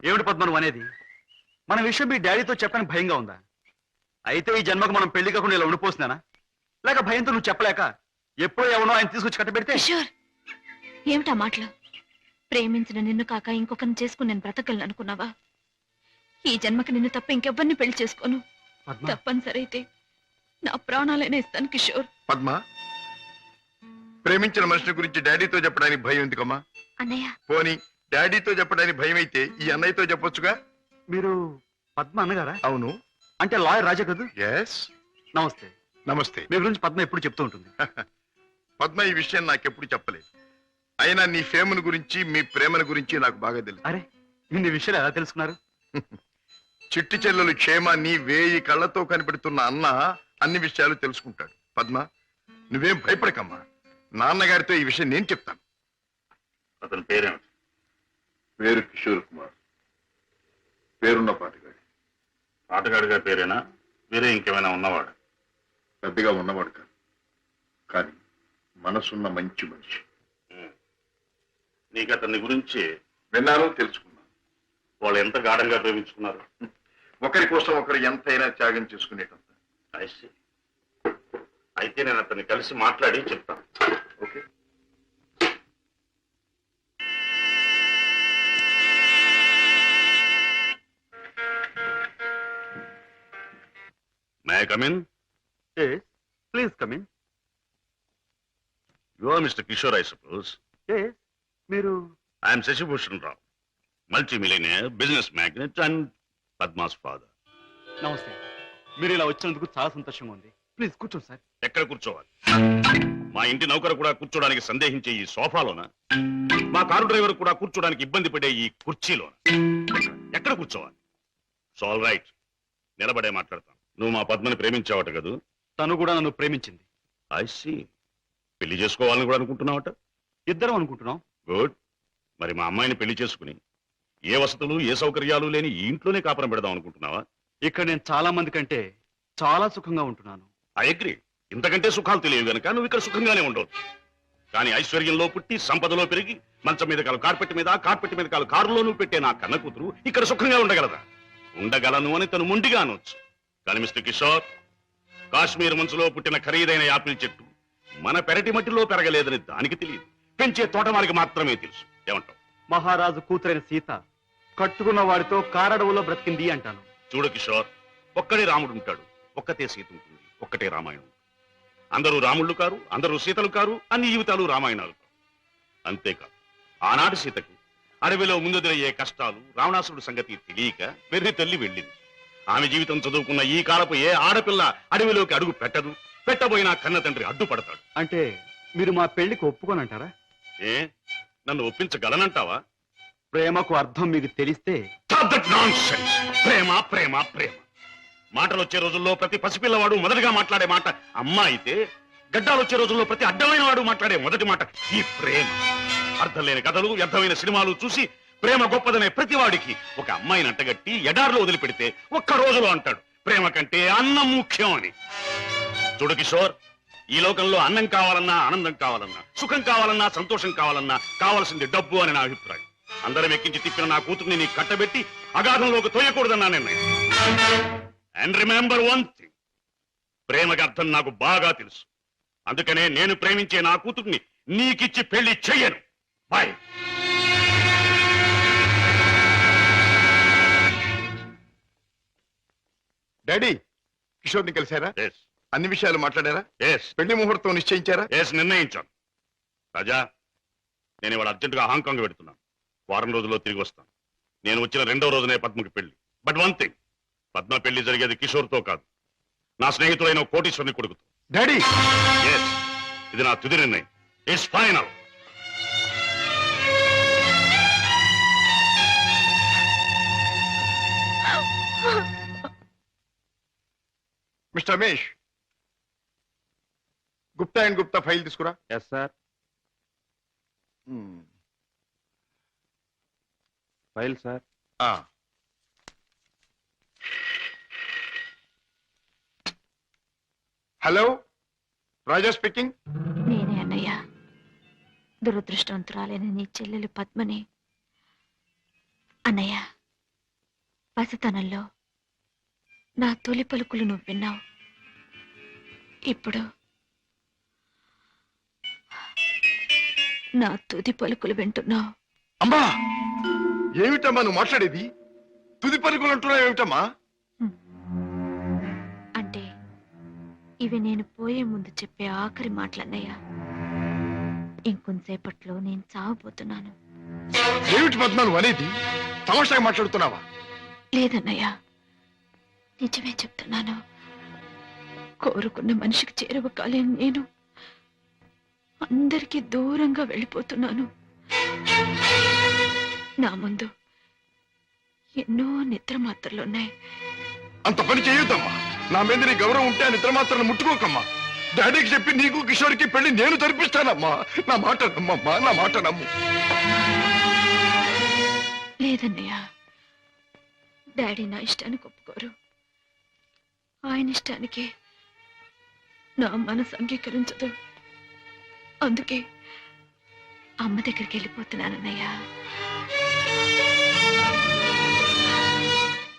ఏమిటి పద్మ నువ్వు అనేది? మన విషయం మీ డాడీతో చెప్పడానికి భయంగా ఉందా? అయితే ఈ జన్మకు మనం పెళ్లి కాకుండా ఇలా ఉండిపోతున్నానా? లేక భయంతో నువ్వు చెప్పలేక ఎప్పుడో ఎవనో ఆయన తీసుకొచ్చి కట్టబెడితే? ఏమిటా మాటలు? ప్రేమించిన నిన్ను కాక ఇంకొకరిని చేసుకుని నేను బ్రతకలను అనుకున్నావా? ఈ జన్మకి నిన్ను తప్ప ఇంకెవ్వరిని పెళ్లి చేసుకోను. తప్పనిసరి అయితే నా ప్రాణాలైనా ఇస్తాను కిషోర్. పద్మ, ప్రేమించిన మనిషి గురించి డాడీతో చెప్పడానికి భయం ఎందుకమ్మా? అన్నయ్య, పోనీ డాడీతో చెప్పడానికి భయం అయితే ఈ అన్నయ్యతో చెప్పొచ్చుగా. మీరు పద్మ అన్నగారా? అవును. అంటే లాయర్ రాజా కదా? ఎస్. నమస్తే. నమస్తే. మీ గురించి పద్మ ఎప్పుడు చెప్తూ ఉంటుంది. పద్మ ఈ విషయం నాకెప్పుడు చెప్పలేదు. అయినా నీ ఫేమను గురించి మీ ప్రేమను గురించి నాకు బాగా తెలుసు. అరే, ఇన్ని విషయాలు ఎలా తెలుసుకున్నారు? చిట్టి చెల్లెలు క్షేమాన్ని 1000 కళ్ళతో కనిపెడుతున్న అన్న అన్ని విషయాలు తెలుసుకుంటాడు. పద్మ, నువ్వేం భయపడకమ్మా. నాన్నగారితో ఈ విషయం నేను చెప్తాను. అతని పేరేమిటి? పేరు కిషోర్ కుమార్. పేరున్న పాటగాడి. ఆటగాడిగా పేరేనా? వేరే ఇంకేమైనా ఉన్నవాడు? పెద్దగా ఉన్నవాడు కాదు, కానీ మనసున్న మంచి మనిషి. నీకు అతని గురించి విన్నాను, తెలుసుకున్నాను. వాళ్ళు ఎంత గాఢంగా ప్రేమించుకున్నారు? ఒకరి కోసం ఒకరు ఎంతైనా త్యాగం చేసుకునేటంత. అయితే నేను అతన్ని కలిసి మాట్లాడి చెప్తాను. Okay. May I come in? Yes, please come in. You are Mr. Kishore, I suppose. Yes, మీరు? I am Sashibhushan Rao, multi-millionaire, business magnate and Padma's father. నమస్తే. మీరు ఇలా వచ్చినందుకు చాలా సంతోషంగా ఉంది. ప్లీజ్ కూర్చోండి సార్. ఎక్కడ కూర్చోవాలి? మా ఇంటి నౌకరు కూడా కూర్చోడానికి సందేహించే ఈ సోఫాలోనా? మా కారు డ్రైవర్ కూడా కూర్చోడానికి ఇబ్బంది పడే ఈ కుర్చీలోనా? ఎక్కడ కూర్చోవాలి? ఆల్ రైట్, నిలబడే మాట్లాడతాను. నువ్వు మా పద్మని ప్రేమించావట కదూ? తను కూడా నన్ను ప్రేమించింది. I see. పెళ్లి చేసుకోవాలని కూడా అనుకుంటున్నావట? ఇద్దరం అనుకుంటున్నాం. గుడ్. మరి మా అమ్మాయిని పెళ్లి చేసుకుని ఏ వసతులు ఏ సౌకర్యాలు లేని ఈ ఇంట్లోనే కాపురం పెడదాం అనుకుంటున్నావా? ఇక్కడ నేను చాలా మంది కంటే చాలా సుఖంగా ఉంటున్నాను. I agree. ఇంతకంటే సుఖాలు తెలియవు గనక నువ్వు ఇక్కడ సుఖంగానే ఉండవచ్చు. కానీ ఐశ్వర్యంలో పుట్టి సంపదలో పెరిగి మంచం మీద కాలు కార్పెట్ మీద, కార్పెట్ మీద కాలు కారులోనూ పెట్టే నా కన్న కూతురు ఇక్కడ సుఖంగా ఉండగలదా? ఉండగలను అని తను మొండిగా అనొచ్చు. కానీ మిస్టర్ కిషోర్, కాశ్మీర్ మంచులో పుట్టిన ఖరీదైన యాపిల్ చెట్టు మన పెరటి మట్టిలో పెరగలేదని దానికి తెలియదు. పెంచే తోటమారికి మాత్రమే తెలుసు. ఏమంటావు? మహారాజు కూతురైన సీత కట్టుకున్న వాడితో కారడవులో బ్రతికింది అంటాను. చూడు కిషోర్, ఒక్కడే రాముడు ఉంటాడు, ఒక్కతే సీత ఉంటుంది, ఒక్కటే రామాయణం. అందరూ రాముళ్ళు కారు, అందరూ సీతలు కారు, అన్ని జీవితాలు రామాయణాలు కారు. అంతేకాదు, ఆనాటి సీతకు అడవిలో ముందుదయ్యే కష్టాలు, రావణాసురుడి సంగతి తెలియక వెర్రి తల్లి వెళ్ళింది. ఆమె జీవితం చదువుకున్న ఈ కాలపు ఏ ఆడపిల్ల అడవిలోకి అడుగు పెట్టదు. పెట్టబోయినా కన్న తండ్రి అడ్డుపడతాడు. అంటే మీరు మా పెళ్లికి ఒప్పుకోనంటారా? ఏ, నన్ను ఒప్పించగలనంటావా? ప్రేమకు అర్థం మీకు తెలిస్తే? ప్రేమ ప్రేమ ప్రేమ మాటలు వచ్చే రోజుల్లో ప్రతి పసిపిల్లవాడు మొదటిగా మాట్లాడే మాట అమ్మ అయితే, గడ్డాలు వచ్చే రోజుల్లో ప్రతి అడ్డమైన వాడు మాట్లాడే మొదటి మాట ఈ ప్రేమ. అర్థం లేని కథలు, వ్యర్థమైన సినిమాలు చూసి ప్రేమ గొప్పదనే ప్రతివాడికి ఒక అమ్మాయిని అంటగట్టి ఎడారిలో వదిలిపెడితే ఒక్క రోజులో అంటాడు ప్రేమ కంటే అన్నం ముఖ్యం అని. చూడు కిషోర్, ఈ లోకంలో అన్నం కావాలన్నా, ఆనందం కావాలన్నా, సుఖం కావాలన్నా, సంతోషం కావాలన్నా కావాల్సింది డబ్బు అని నా అభిప్రాయం. అందరం ఎక్కించి తిప్పిన నా కూతుర్ని నీకు కట్టబెట్టి అగాధంలోకి తోయకూడదన్నా నిర్ణయం. అండ్ రిమెంబర్ వన్ థింగ్, ప్రేమకి అర్థం నాకు బాగా తెలుసు. అందుకనే నేను ప్రేమించే నా కూతుర్ని నీకిచ్చి పెళ్లి చెయ్యను. బాయ్. డాడీ, కిషోర్ని కలిశారా? అన్ని విషయాలు మాట్లాడారా? పెళ్లి ముహూర్తం నిశ్చయించారా? నిర్ణయించాను. రాజా, నేను ఇవాళ అర్జెంటుగా హాంకాంగ్ పెడుతున్నాను. వారం రోజుల్లో తిరిగి వస్తాను. నేను వచ్చిన 2వ రోజునే పద్మకి పెళ్లి. బట్ వన్ థింగ్, పద్మ పెళ్లి జరిగేది కిషోర్తో కాదు, నా స్నేహితుడైన కోటీశ్వరుని కొడుకుతో. డాడీ, ఇది నా తుది నిర్ణయం. It's final. Mister Ramesh, Gupta and Gupta file తీసుకురా. Yes sir. File sir. Hello, Raja speaking. నేనే అన్నయ్య. దురదృష్టవంతురాలైన నీ చెల్లెలు పద్మని. అన్నయ్య, పసితనంలో నా తొలి పలుకులు నువ్వు విన్నావు. ఇప్పుడు నా తుది పలుకులు వింటున్నావు. అమ్మా ఏమిటమ్మా నువ్వు మాట్లాడేది? తుది పలుకులు అంటున్నావు ఏమిటమ్మా? అంటే ఇవి నేను పోయే ముందు చెప్పే ఆఖరి మాటలన్నయ్యా. ఇంకొంతసేపట్లో నేను చావబోతున్నాను. ఏమిటి పద్మ నువ్వు అనేది? తమాషాగా మాట్లాడుతున్నావా? లేదన్నయ్యా, నిజమే చెప్తున్నాను. కోరుకున్న మనిషికి చేరువ కాలేని నేను అందరికీ దూరంగా వెళ్ళిపోతున్నాను. నా ముందు ఎన్నో నిద్ర మాత్రలున్నాయి. అంత పని చేయొద్దమ్మా. నా మీద నీ గౌరవం ఉంటే ఆ నిద్ర మాత్రం ముట్టుకోకమ్మా. డాడీకి చెప్పి నీకు కిషోర్కి పెళ్లి నేను జరిపిస్తానమ్మా. నా మాట నమ్మమ్మా, నా మాట నమ్ము. లేదన్నయ్య, డాడీ నా ఇష్టానికి ఒప్పుకోరు. ఆయన ఇష్టానికి నా మనసు అంగీకరించదు. అందుకే అమ్మ దగ్గరికి వెళ్ళిపోతున్నానన్నయ్య.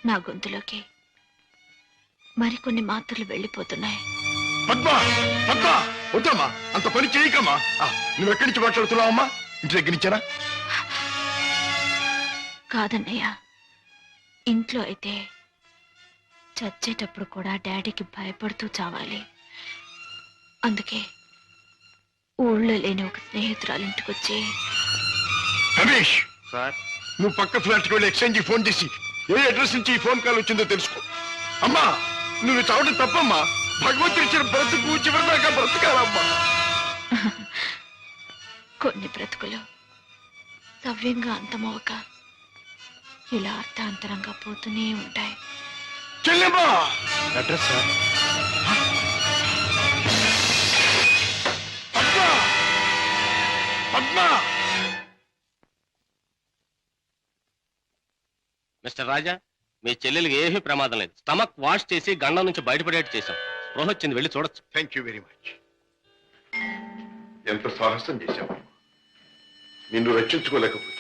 నా గొంతులోకి మరికొన్ని మాత్రలు వెళ్ళిపోతున్నాయి. పద్మ పద్మ వద్దమ్మా, అంత పని చేయకమ్మా. నువ్వు ఎక్కడి నుంచి మాట్లాడుతున్నావమ్మా? ఇంటి దగ్గర నుంచేనా? కాదన్నయ్య, ఇంట్లో అయితే చచ్చేటప్పుడు కూడా డాడీకి భయపడుతూ చావాలి. అందుకే ఊళ్ళో లేని ఒక స్నేహితురాలు ఇంటికొచ్చి, రమేష్ సార్, నువ్వు పక్క ఫ్లాట్కి వెళ్ళి ఎక్స్చేంజ్ ఫోన్ చేసి ఏ అడ్రస్ నుంచి ఈ ఫోన్ కాల్ వచ్చిందో తెలుసుకో. అమ్మా నువ్వు చావడం తప్పమ్మా. భగవంతుడి ఇచ్చిన బ్రతుకు చివరిదాకా బ్రతకాలమ్మా. కొన్ని బ్రతుకులు సవ్యంగా అంతమవక ఇలా అర్థాంతరంగా పోతూనే ఉంటాయి. చెల్లెమ్మా address sir. Padma Padma mister Raja, మీ చెల్లెలికి ఏమీ ప్రమాదం లేదు. స్టమక్ వాష్ చేసి గండం నుంచి బయటపడేట్టు చేశాం. స్పృహ వచ్చింది, వెళ్ళి చూడొచ్చు. Thank you very much. ఎంత సాహసం చేశావు. నిన్ను రక్షించుకోలేకపోతే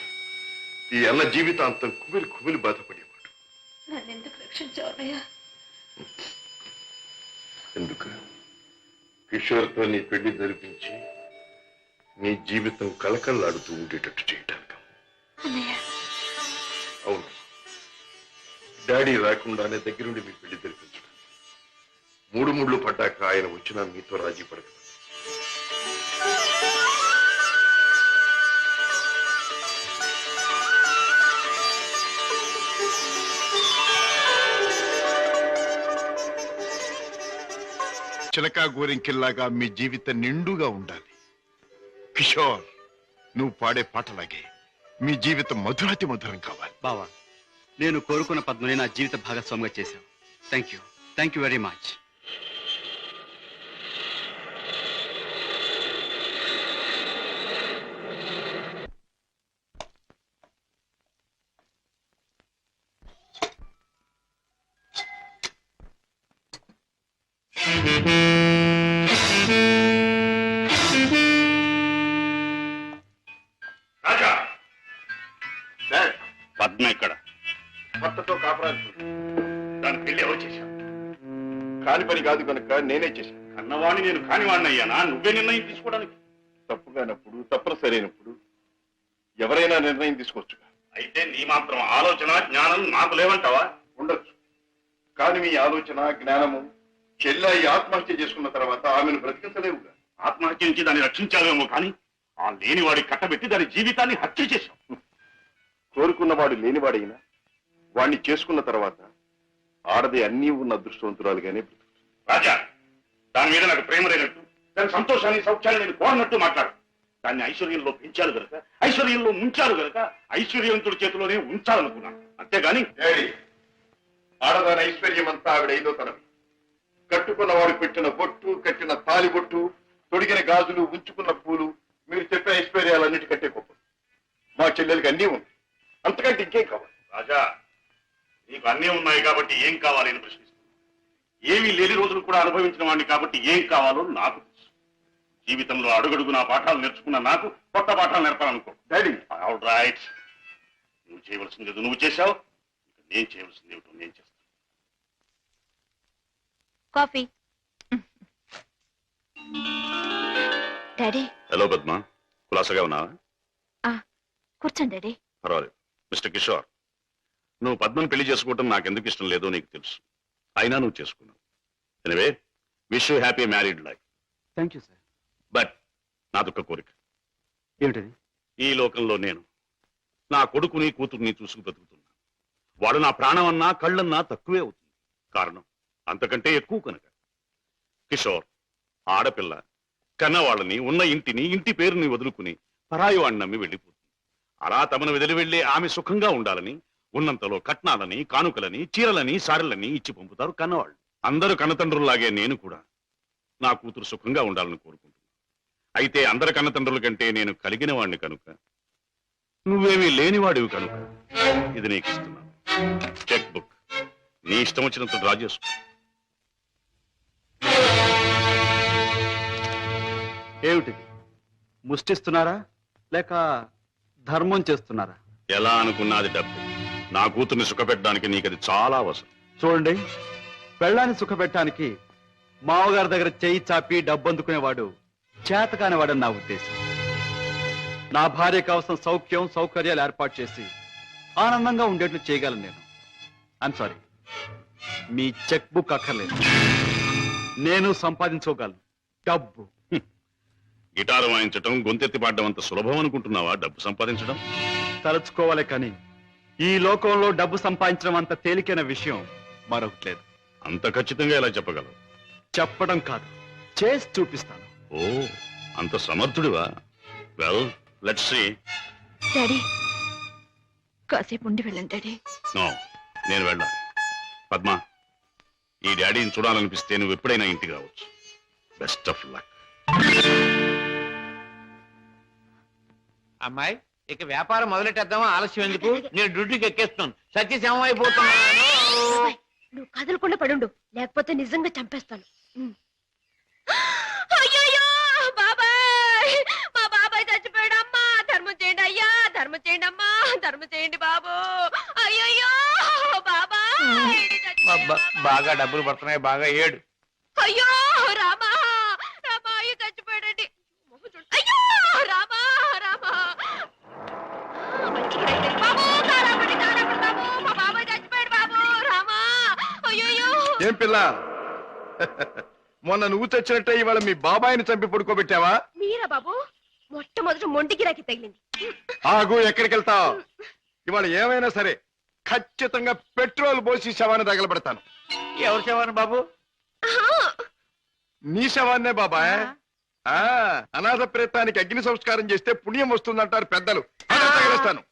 ఈ అన్న జీవితాంతం కుమిలి కుమిలి బాధపడేవాడు. నన్నెందుకు రక్షించావయ్యా? ఎందుకు? కిషోర్తో నీ పెళ్లి జరిపించి నీ జీవితం కళకళలాడుతూ ఉండేటట్టు చేయటానికి. అన్నయ్య, అవును, డాడీ రాకుండానే దగ్గరుండి మీ పెళ్లి జరిపించడం. మూడు ముళ్ళు పడ్డాక ఆయన వచ్చినా మీతో రాజీ పడదు. చిలకా గోరింకిల్లాగా మీ జీవితం నిండుగా ఉండాలి. కిషోర్, నువ్వు పాడే పాటలాగే మీ జీవితం మధురాతి మధురం కావాలి. బావా, నేను కోరుకున్న పద్మని నా జీవిత భాగస్వామిగా చేశావు. Thank you very much. Raja, dad, Padma ఇక్కడ. భర్తతో కాపురాలు దాని పెళ్లి ఎవరు చేశావు? కాని పని కాదు కనుక నేనే చేశాను. కన్నవాణ్ణి నేను కానివాణ్ణి అయ్యానా? నువ్వే నిర్ణయం తీసుకోవడానికి. తప్పుగానప్పుడు తప్పనిసరి అయినప్పుడు ఎవరైనా నిర్ణయం తీసుకోవచ్చు. అయితే నీ మాత్రం ఆలోచన జ్ఞానం నాకు లేవంటావా? ఉండొచ్చు, కానీ మీ ఆలోచన జ్ఞానము చెల్లాయి ఆత్మహత్య చేసుకున్న తర్వాత ఆమెను బ్రతికించలేవుగా. ఆత్మహత్య నుంచి దాన్ని రక్షించావేమో కానీ ఆ లేనివాడి కట్టబెట్టి దాని జీవితాన్ని హత్య చేశావు. కోరుకున్నవాడు లేనివాడైనా వాణ్ణి చేసుకున్న తర్వాత ఆడది అన్నీ ఉన్న అదృష్టవంతురాలుగానే బ్రతుకుతుంది. రాజా, దాని మీద నాకు ప్రేమ లేనట్టు, దాని సంతోషాన్ని సౌఖ్యాన్ని నేను కోరినట్టు మాట్లాడు. దాన్ని ఐశ్వర్యంలో పెంచాలి గనక, ఐశ్వర్యంలో ముంచాలి గనక ఐశ్వర్యవంతుడి చేతిలోనే ఉంచాలనుకున్నాను. అంతేగాని డాడీ, ఆడదాని ఐశ్వర్యం అంతా ఆవిడ ఐదో తనవి. కట్టుకున్నవాడు పెట్టిన బొట్టు, కట్టిన తాలి బొట్టు, తొడిగిన గాజులు, ఉంచుకున్న పూలు, మీరు చెప్పే ఐశ్వర్యాలన్నిటికంటే గొప్ప. మా చెల్లెలకి అన్నీ ఉంది, అంతకంటే ఇంకేం కావాలి? రాజా, నీకు అన్నీ ఉన్నాయి కాబట్టి ఏం కావాలి అని ప్రశ్నిస్తున్నాను. ఏమీ లేని రోజులు కూడా అనుభవించిన వాడిని కాబట్టి ఏం కావాలో నాకు తెలుసు. జీవితంలో అడుగడుగు నా పాఠాలు నేర్చుకున్న నాకు కొత్త పాఠాలు నేర్పాలనుకో. డాడీ, ఆల్ రైట్, నువ్వు చేయవలసింది నువ్వు చేశావు. నేను చేయవలసింది ఏమిటో నేను చేస్తాను. కాఫీ. డాడీ. హలో పద్మ, కులాసగా ఉన్నావా? కూర్చోండి డాడీ. పర్వాలేదు. మిస్టర్ కిషోర్, నువ్వు పద్మను పెళ్లి చేసుకోవటం నాకు ఎందుకు ఇష్టం లేదో నీకు తెలుసు. అయినా నువ్వు చేసుకున్నావు. Anyway, wish you happy married life. Thank you sir. But నాదొక్క కోరిక. ఏమిటది? ఈ లోకంలో నేను నా కొడుకుని కూతుర్ని చూసుకు బ్రతుకుతున్నా. వాడు నా ప్రాణం అన్నా కళ్ళన్నా తక్కువే అవుతుంది. కారణం అంతకంటే ఎక్కువ కనుక. కిషోర్, ఆడపిల్ల కన్నవాళ్ళని, ఉన్న ఇంటిని, ఇంటి పేరుని వదులుకుని పరాయి వాడిని నమ్మి వెళ్ళిపోతుంది. అలా తమను వదిలి వెళ్ళి ఆమె సుఖంగా ఉండాలని ఉన్నంతలో కట్నాలని, కానుకలని, చీరలని, సారెలని ఇచ్చి పంపుతారు కన్నవాళ్ళు. అందరూ కన్నతండ్రుల్లాగే నేను కూడా నా కూతురు సుఖంగా ఉండాలని కోరుకుంటున్నాను. అయితే అందరి కన్నతండ్రుల కంటే నేను కలిగిన వాడిని కనుక, నువ్వేమీ లేనివాడివి కనుక ఇది నీకు ఇస్తున్నాను. చెక్ బుక్ నీ ఇష్టం వచ్చినంత డ్రా చేసుకో. ఏమిటిది? ముష్టిస్తున్నారా లేక ధర్మం చేస్తున్నారా? ఎలా అనుకున్నది డబ్బు. నా కూతుర్ని సుఖపెట్టడానికి నీకు అది చాలా అవసరం. చూడండి, పెళ్ళాన్ని సుఖపెట్టడానికి మావగారి దగ్గర చెయ్యి చాపి డబ్బు అందుకునేవాడు చేతకానివాడని నా ఉద్దేశం. నా భార్య కావలసిన సౌఖ్యం సౌకర్యాలు ఏర్పాటు చేసి ఆనందంగా ఉండేట్లు చేయగలను నేను. I'm sorry, me cheque book అక్కర్లేదు. నేను సంపాదించుకోగలను డబ్బు. గిటారు వాయించటం, గొంతెత్తి పాడడం అంత సులభం అనుకుంటున్నావా డబ్బు సంపాదించడం? తలుచుకోవాలి కానీ ఈ లోకంలో డబ్బు సంపాదించడం అంత తేలికైన విషయం మరొకటి లేదు. అంత ఖచ్చితంగా ఎలా చెప్పగలవు? చెప్పడం కాదు, చేసి చూపిస్తాను. ఓ, అంత సమర్థుడివా? Well, let's see. డాడీ, కాసేపు ఉండి వెళ్ళండి డాడీ. నో, నేను వెళ్ళాలి. పద్మ, ఈ డాడీని చూడాలనిపిస్తే నువ్వు ఎప్పుడైనా ఇంటికి రావచ్చు. Best of luck. అమ్మాయి, ఇక వ్యాపారం మొదలెట్టేద్దామా? ఆలస్యం ఎందుకు? నేను డ్యూటీకి ఎక్కేస్తున్నాను. సత్యశమం అయిపోతున్నాను. నువ్వు కదలకుండా పడుండు, లేకపోతే నిజంగా చంపేస్తాను. అయ్యయ్యో, బాబాయ్, మా బాబాయ్ చచ్చిపోయాడు. అమ్మా, ధర్మం చేయండి అయ్యా, ధర్మం చేయండి అమ్మా, ధర్మం చేయండి బాబు. అయ్యయ్యో బాబాయ్ చచ్చిపోయాడు. బాగా డబ్బులు పడుతున్నాయి, బాగా ఏడు. అయ్యో రామా, రామా, అయ్యో చచ్చిపోయాడండి. అయ్యో రామా, రామా బాబు, కారాపడి బాబు, మా బాబాయ్ చచ్చిపోయాడు బాబు. రామా, అయ్యో. ఏం పిల్ల, మొన్న నువ్వు తెచ్చినట్టే ఇవాళ మీ బాబాయిని చంపి పడుకోబెట్టావా? మీరా బాబు? మొట్టమొదటి మొండికి రాకి తగిలింది. ఆగు, ఎక్కడికి వెళ్తావు? ఇవాళ ఏమైనా సరే ఖచ్చితంగా పెట్రోల్ పోసి శవాన్ని తగలబెడతాను. ఎవరు శవాన్ని బాబు? నీ శవాన్నే బాబాయ్. అనాథ ప్రేతానికి అగ్ని సంస్కారం చేస్తే పుణ్యం వస్తుందంటారు పెద్దలు. తగలేస్తాను.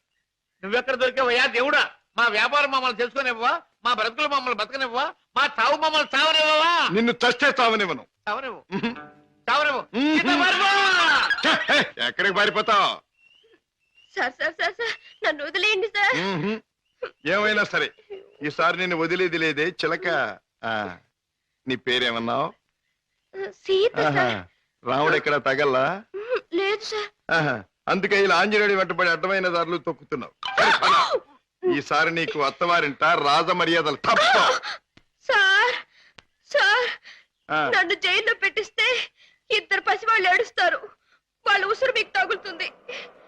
నువ్వెక్కడ దొరికావయ్యా దేవుడా? మా వ్యాపారం మమ్మల్ని తెలుసుకునివ్వవా? మా బ్రతుకులు మమ్మల్ని బతకనివ్వవా? మా చావు మమ్మల్ని చావనివ్వవా? నిన్ను చస్తే చావనివ్వను. చావనివ్వు, చావనివ్వు. ఎక్కడికి పారిపోతావు? సార్ సార్ సార్ సార్, నన్ను వదిలేయండి సార్. ఏమైనా సరే ఈసారి నిన్ను వదిలేది లేదే చిలక. నీ పేరేమన్నావు? సీత సార్. రాముడు ఎక్కడ తగల్లా? లేదు సార్. అందుకే ఇలా ఆంజనేయుడి వెంటబడి అడ్డమైన దారులు తొక్కుతున్నావు. ఈసారి నీకు అత్తవారింట రాజ మర్యాదలు తప్ప. సార్ సార్, నన్ను జైల్లో పెట్టిస్తే ఇద్దరు పసివాళ్ళు ఏడుస్తారు. వాళ్ళ ఉసురు మీకు తగులుతుంది.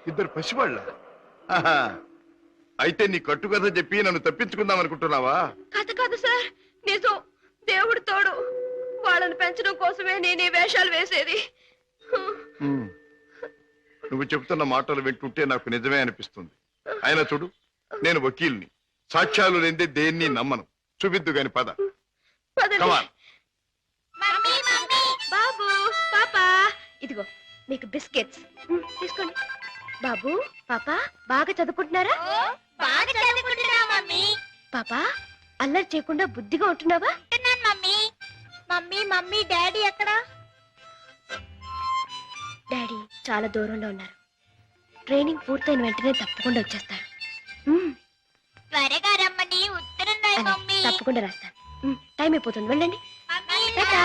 ఇద్దరు పసివాళ్ళ? అయితే నీ కట్టుకథ చెప్పి నన్ను తప్పించుకుందాం అనుకుంటున్నావా? కథ కాదు సార్, నిజం. దేవుడు తోడు. వాళ్ళని పెంచడం కోసమే నేను ఈ వేషాలు వేసేది. నువ్వు చెబుతున్న మాటలు వింటుంటే నాకు నిజమే అనిపిస్తుంది. అయినా చూడు, నేను వకీల్ని. సాక్ష్యాలు లేదే దేన్ని నమ్మను. చూపిద్దు గాని పద. Come on. బాబు, పాపా, ఇదిగో మీకు బిస్కెట్స్ తీసుకోండి. బాబు, పాపా, బాగా చదువుకుంటున్నారా? బాగా చదువుకుంటున్నా మమ్మీ. పాపా, అల్లరి చేయకుండా బుద్ధిగా ఉంటున్నావా? మమ్మీ మమ్మీ మమ్మీ డాడీ ఎక్కడా? డాడీ చాలా దూరంలో ఉన్నారు. ట్రైనింగ్ పూర్తయిన వెంటనే తప్పకుండా వచ్చేస్తారు. త్వరగా రమ్మని ఉత్తరం రాయి అలాగే, మమ్మీ. తప్పకుండా రాస్తాను. టైం అయిపోతుంది, వెళ్ళండి. మమ్మీ, టాటా.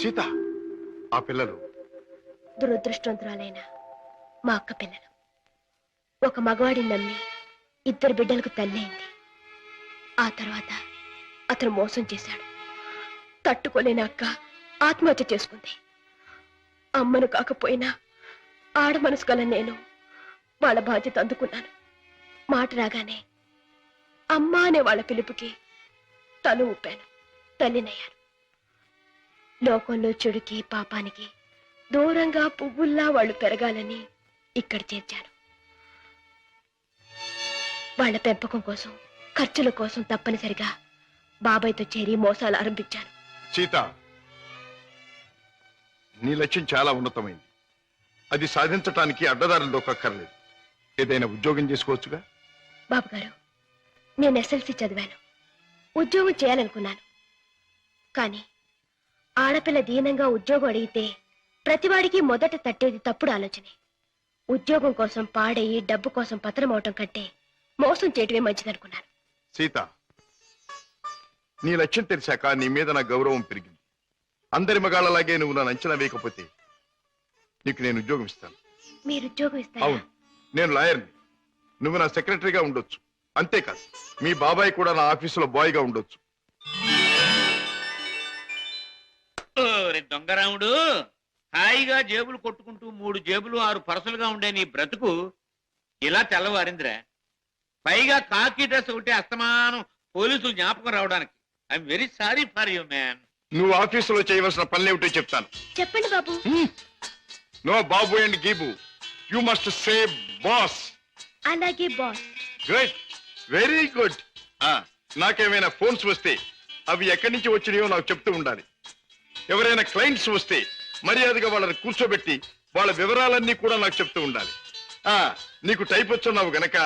సీత, ఆ పిల్లలు దురదృష్టవంతురాలైన మా అక్క పిల్లలు. ఒక మగవాడిని నమ్మి 2 బిడ్డలకు తల్లి అయింది. ఆ తర్వాత అతను మోసం చేశాడు. తట్టుకోలేని అక్క ఆత్మహత్య చేసుకుంది. అమ్మను కాకపోయినా ఆడ మనసు గల నేను వాళ్ళ బాధ్యత అందుకున్నాను. మాట రాగానే అమ్మ అనే వాళ్ళ పిలుపుకి తను ఊపాను. తల్లినయ్యాను. లోకంలో చెడుకి పాపానికి దూరంగా పువ్వుల్లా వాళ్ళు పెరగాలని ఇక్కడ చేర్చాను. వాళ్ళ పెంపకం కోసం, ఖర్చుల కోసం తప్పనిసరిగా బాబాయ్తో చేరి మోసాలు ఆరంభించాను. సీత, నీ లక్ష్యం చాలా ఉన్నతమైంది. అది సాధించటానికి అడ్డదారులు దొక్కక్కర్లేదు. ఏదైనా ఉద్యోగం చేసుకోవచ్చుగా. బాబుగారు, నేను ఎస్ఎల్సి చదివాను. ఉద్యోగం చేయాలనుకున్నాను. కానీ ఆడపిల్ల దీనంగా ఉద్యోగం అడిగితే ప్రతివాడికి మొదట తట్టేది తప్పుడు ఆలోచనే. ఉద్యోగం కోసం పాడయి డబ్బు కోసం పతనం అవటం కంటే మోసం చేయటమే మంచిదనుకున్నాను. సీత, నీ లక్ష్యం తెలిసాక నీ మీద నా గౌరవం పెరిగింది. అందరి మగాళ్ళలాగే నువ్వు నన్ను అంచనా వేయకపోతే నీకు నేను ఉద్యోగం ఇస్తాను. మీరు ఉద్యోగం ఇస్తారా? అవును, నేను లాయర్ని. నువ్వు నా సెక్రటరీగా ఉండొచ్చు. అంతేకాదు, మీ బాబాయ్ కూడా నా ఆఫీసులో బాయ్గా ఉండొచ్చు. దొంగరాముడు, హాయిగా జేబులు కొట్టుకుంటూ 3 జేబులు 6 పరసలుగా ఉండే నీ బ్రతుకు ఇలా తెల్లవారిందిరా. పైగా కాకి డ్రెస్ ఒకటి అస్తమానం పోలీసులు జ్ఞాపకం రావడానికి. I'm very sorry for you man. నువ్వు ఆఫీసులో చేయవలసిన పనులేమిటో చెప్తాను. చెప్పండి బాబు. నో బాబు అండ్ గీబు, యు మస్ట్ సే బాస్. అలాగే బాస్. Good, very good. నాకేమైనా ఫోన్స్ వస్తే అవి ఎక్కడి నుంచి వచ్చినాయో నాకు చెప్తూ ఉండాలి. ఎవరైనా క్లయింట్స్ వస్తే మర్యాదగా వాళ్ళని కూర్చోబెట్టి వాళ్ళ వివరాలన్నీ కూడా నాకు చెప్తూ ఉండాలి. నీకు టైప్ వచ్చున్నావు గనక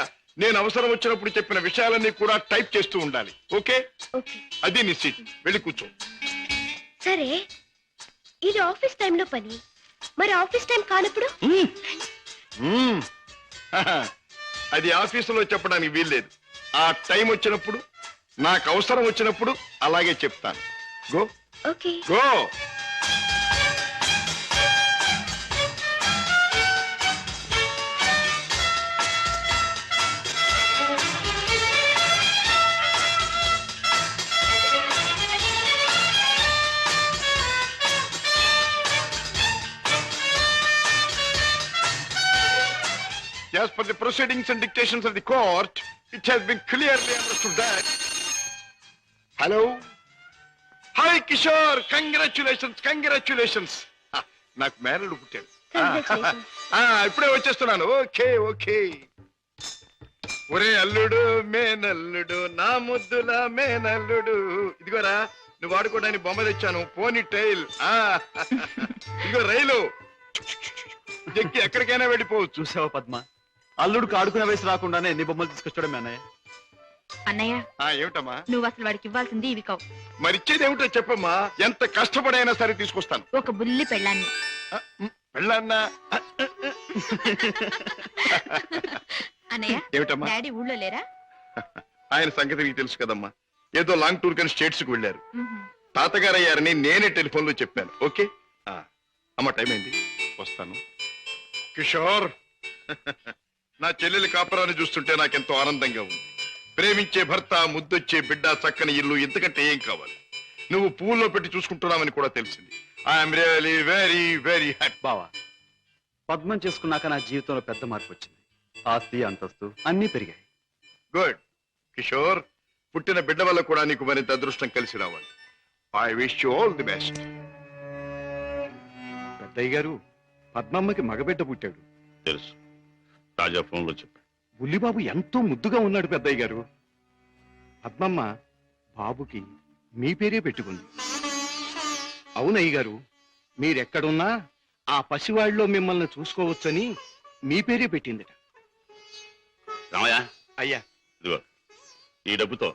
నేను అవసరం వచ్చినప్పుడు చెప్పిన విషయాలన్నీ కూడా టైప్ చేస్తూ ఉండాలి. ఓకే? అది నీ సీట్. వెళ్ళి కూర్చో. సరే, ఇది ఆఫీస్ టైంలో పని. మరి ఆఫీస్ టైం కానప్పుడు? అది ఆఫీసులో చెప్పడానికి వీల్లేదు. ఆ టైం వచ్చినప్పుడు, నాకు అవసరం వచ్చినప్పుడు అలాగే చెప్తాను. Go. Okay. Go. As per the proceedings and dictations of the court, it has been clearly understood that... Hello? Hi, Kishore! Congratulations, congratulations! నాకు మేనల్లుడు పుట్టాడు. ఇప్పుడే వచ్చేస్తున్నాను. Okay okay. ఒరే అల్లుడు, మేనల్లుడు, నా ముద్దుల మేనల్లుడు. ఇదిగోరా, నువ్వు వాడుకోవడానికి బొమ్మ తెచ్చాను. పోనీ టైల్. ఇదిగో రైలు. ఎక్కి ఎక్కడికైనా వెళ్ళిపోవచ్చు. చూసావా పద్మ, అల్లుడికి ఆడుకునే వయసు రాకుండానే ఎన్ని బొమ్మలు తీసుకొచ్చాడు మీ అన్నయ్య. అన్నయ్య, ఏమిటమ్మా? నువ్వు అసలు వాడికి ఇవ్వాల్సింది ఇవి కావు. మరిచ్చేది ఏమిటో చెప్పమ్మా. ఎంత కష్టపడైనా సరే తీసుకొస్తాను. ఒక బుల్లి పెళ్ళాన్ని. పెళ్ళాన్నా? అన్నయ్య, ఏమిటమ్మా? డాడీ ఊళ్ళో లేరా? ఆయన సంగతి నీకు తెలుసు కదమ్మా. ఏదో లాంగ్ టూర్ కానీ స్టేట్స్ కు వెళ్ళారు. తాతగారు అయ్యారని నేనే టెలిఫోన్ లో చెప్పాను. ఓకే అమ్మ, టైం అయింది, వస్తాను. కిషోర్, నా చెల్లెలి కాపురాన్ని చూస్తుంటే నాకెంతో ఆనందంగా ఉంది. ప్రేమించే భర్త, ముద్దొచ్చే బిడ్డ, చక్కని ఇల్లు, ఇంతకంటే ఏం కావాలి? నువ్వు పూల్లో పెట్టి చూసుకుంటున్నావని కూడా తెలిసింది. I'm really very very happy. బావా, పద్మం చేసుకున్నాక నా జీవితంలో పెద్ద మార్పు వచ్చింది. ఆస్తి, అంతస్తు అన్నీ పెరిగాయి. గుడ్ కిషోర్, పుట్టిన బిడ్డ వల్ల కూడా నీకు మరింత అదృష్టం కలిసి రావాలి. I wish you all the best. పెద్దయ్య గారు, పద్మమ్మకి మగబిడ్డ పుట్టాడు. తెలుసు, తాజా ఫోన్లో చెప్పాడు. బుల్లిబాబు ఎంతో ముద్దుగా ఉన్నాడు పెద్దయ్య గారు. పద్మమ్మ బాబుకి మీ పేరే పెట్టుకుంది. అవునయ్య గారు, మీరెక్కడున్నా ఆ పసివాళ్ళలో మిమ్మల్ని చూసుకోవచ్చని మీ పేరే పెట్టిందిట. రామయ్య, అయ్యా, ఇదిగో ఈ డబ్బుతో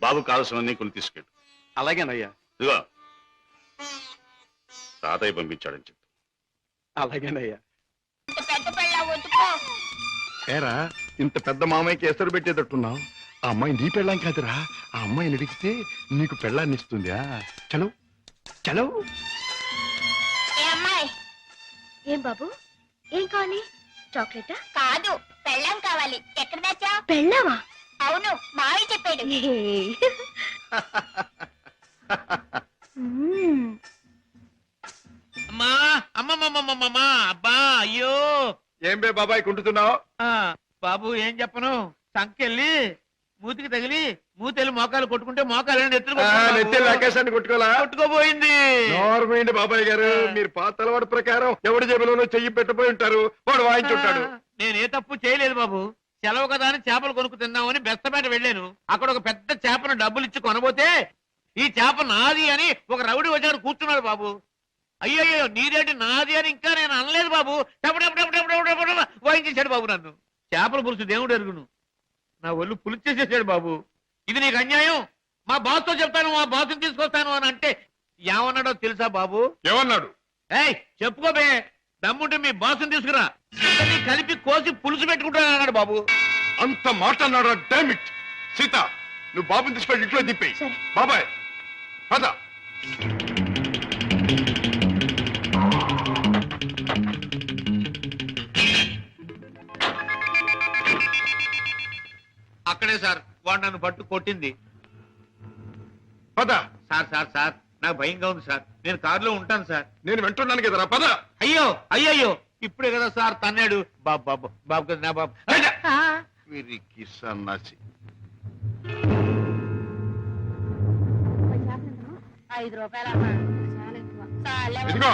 బాబు కావాల్సినవన్నీ కొని తీసుకెళ్ళు. అలాగేనయ్యా. ఇదిగో తాతయ్య పంపించాడని చెప్పు. అలాగేనయ్యా. ఏరా, ఇంత పెద్ద మామయ్యకి ఎసరు పెట్టేటట్టున్నావు. ఆ అమ్మాయి నీ పెళ్ళాం కాదురా. ఆ అమ్మాయిని అడిగితే నీకు పెళ్ళాన్ని ఇస్తుంది. చలో చలో. ఏం బాబు, ఏం కావాలి? చాక్లెటా? కాదు, పెళ్ళం కావాలి ఎక్కడ తెచ్చా పెళ్ళావా? అవును మావి చెప్పాడు అమ్మా అమ్మమ్మమ్మమ్మమ్మా అబ్బా అయ్యో ఏం బే బాబాయ్ కుంటున్నావు? బాబు ఏం చెప్పను సంకెళ్ళి మూతికి తగిలి మూతెళ్ళి మోకాలు కొట్టుకుంటే మోకాలు నెత్తి లకేశాన్ని కొట్టుకోవాలా? కొట్టుకోపోయింది. నోర్మైండి బాబాయ్ గారు, మీరు పాత అలవాటు ప్రకారం ఎవడి జేబులోనో చెయ్యి పెట్టబోయి ఉంటారు, వాడు వాయించుంటాడు. నేనే తప్పు చేయలేదు బాబు. సెలవు కదా అని చేపలు కొనుక్కు తిందామని బెస్తపేట వెళ్ళాను. అక్కడ ఒక పెద్ద చేపను డబ్బులు ఇచ్చి కొనబోతే ఈ చేప నాది అని ఒక రౌడీ వచ్చాడు కూర్చున్నాడు బాబు. అయ్యయ్యో నీదేంటి నాది అని ఇంకా నేను అనలేదు బాబు. వాయించేశాడు బాబు నన్ను. చేపల పులుసు దేవుడు ఎరుగును, నా ఒళ్ళు పులిచేసేసాడు బాబు. ఇది నీకు అన్యాయం, మా బాస్తో చెప్తాను, మా బాస్ని తీసుకొస్తాను అని అంటే ఏమన్నాడో తెలుసా బాబు? ఏమన్నాడు? ఏయ్ చెప్పుకోబే, దమ్ముంటే మీ బాస్ని తీసుకురా, ఇద్దరిని కలిపి కోసి పులుసు పెట్టుకుంటాను అన్నాడు బాబు. అంత మాట అన్నాడు? డామిట్ సీత, నువ్వు బాబుని తీసుకెళ్ళి ఇంట్లో దింపేయి. సరే. బాబాయ్ పద. అక్కడే సార్ వాడు నన్ను పట్టు కొట్టింది. పద. సార్ సార్ సార్ నాకు భయంగా ఉంది సార్, నేను కారులో ఉంటాను సార్. నేను వింటున్నాను కదరా, పద. అయ్యో అయ్యయ్యో ఇప్పుడే కదా సార్ తన్నాడు. బాబు బాబు బాబు కదా నా బాబు. వీరికి సన్నాసి. 5 రూపాయలమ్మా ఇదిగో,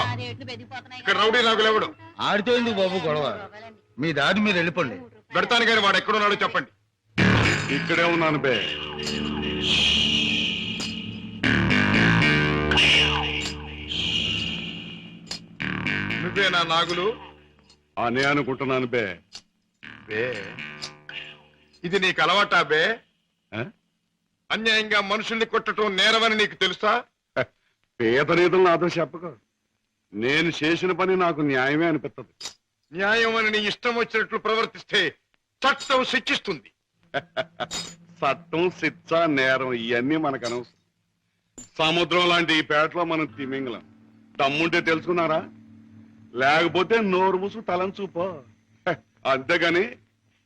ఇక్కడ రౌడీ నాగులు ఎవడు? ఆడితో ఎందుకు బాబు గొడవ? మీ దారి మీరు వెళ్ళిపోండి. పెడతాను కానీ వాడు ఎక్కడున్నాడో చెప్పండి. ఇక్కడే ఉన్నాను బే. నువ్వే నా నాగులు? అనే అనుకుంటున్నాను బే. బే, ఇది నీకు అలవాటా బే? ఆ? అన్యాయంగా మనుషుల్ని కొట్టడం నేరమని నీకు తెలుసా? పేద రీతులు నాతో చెప్పకు. నేను చేసిన పని నాకు న్యాయమే అనిపిస్తుంది. న్యాయం అని నీ ఇష్టం వచ్చినట్లు ప్రవర్తిస్తే చట్టం శిక్షిస్తుంది. చట్టం, శిక్ష, నేరం ఇవన్నీ మనకు అనవసరం. సముద్రం లాంటి ఈ పేటలో మనం తిమింగలం. తమ్ముంటే తెలుసుకున్నారా? లేకపోతే నోరు మూసు తలంచూపో. అంతేగాని